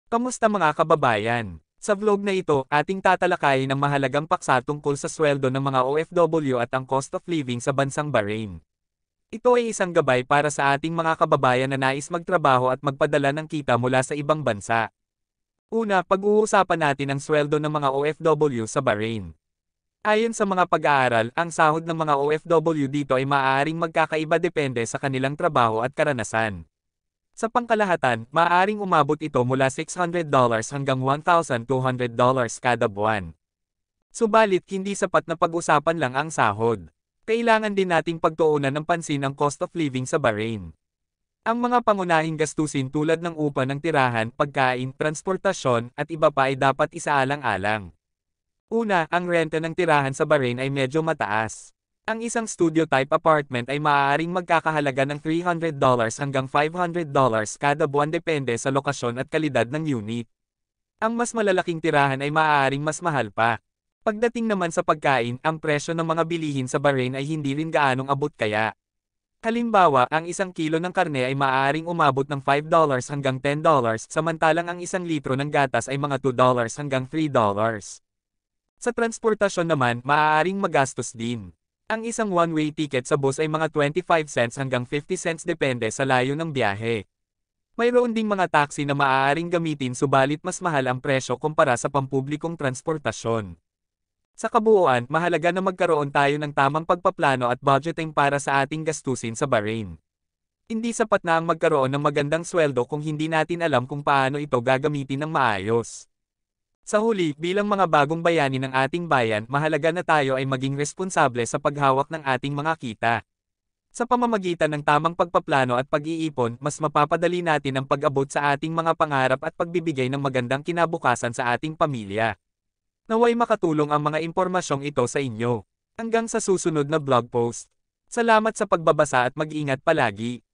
Kamusta mga kababayan? Sa vlog na ito, ating tatalakayin ang mahalagang paksa tungkol sa sweldo ng mga OFW at ang cost of living sa bansang Bahrain. Ito ay isang gabay para sa ating mga kababayan na nais magtrabaho at magpadala ng kita mula sa ibang bansa. Una, pag-uusapan natin ang sweldo ng mga OFW sa Bahrain. Ayon sa mga pag-aaral, ang sahod ng mga OFW dito ay maaaring magkakaiba depende sa kanilang trabaho at karanasan. Sa pangkalahatan, maaaring umabot ito mula $600 hanggang $1,200 kada buwan. Subalit hindi sapat na pag-usapan lang ang sahod. Kailangan din nating pagtuunan ng pansin ang cost of living sa Bahrain. Ang mga pangunahing gastusin tulad ng upa ng tirahan, pagkain, transportasyon, at iba pa ay dapat isaalang-alang. Una, ang renta ng tirahan sa Bahrain ay medyo mataas. Ang isang studio-type apartment ay maaaring magkakahalaga ng $300 hanggang $500 kada buwan depende sa lokasyon at kalidad ng unit. Ang mas malalaking tirahan ay maaaring mas mahal pa. Pagdating naman sa pagkain, ang presyo ng mga bilihin sa Bahrain ay hindi rin gaanong abot kaya. Halimbawa, ang isang kilo ng karne ay maaaring umabot ng $5 hanggang $10, samantalang ang isang litro ng gatas ay mga $2 hanggang $3. Sa transportasyon naman, maaaring magastos din. Ang isang one-way ticket sa bus ay mga 25 cents hanggang 50 cents depende sa layo ng biyahe. Mayroon ding mga taxi na maaaring gamitin subalit mas mahal ang presyo kumpara sa pampublikong transportasyon. Sa kabuuan, mahalaga na magkaroon tayo ng tamang pagpaplano at budgeting para sa ating gastusin sa Bahrain. Hindi sapat na ang magkaroon ng magandang sweldo kung hindi natin alam kung paano ito gagamitin ng maayos. Sa huli, bilang mga bagong bayani ng ating bayan, mahalaga na tayo ay maging responsable sa paghawak ng ating mga kita. Sa pamamagitan ng tamang pagpaplano at pag-iipon, mas mapapadali natin ang pag-abot sa ating mga pangarap at pagbibigay ng magandang kinabukasan sa ating pamilya. Naway makatulong ang mga impormasyong ito sa inyo. Hanggang sa susunod na blog post. Salamat sa pagbabasa at mag-ingat palagi.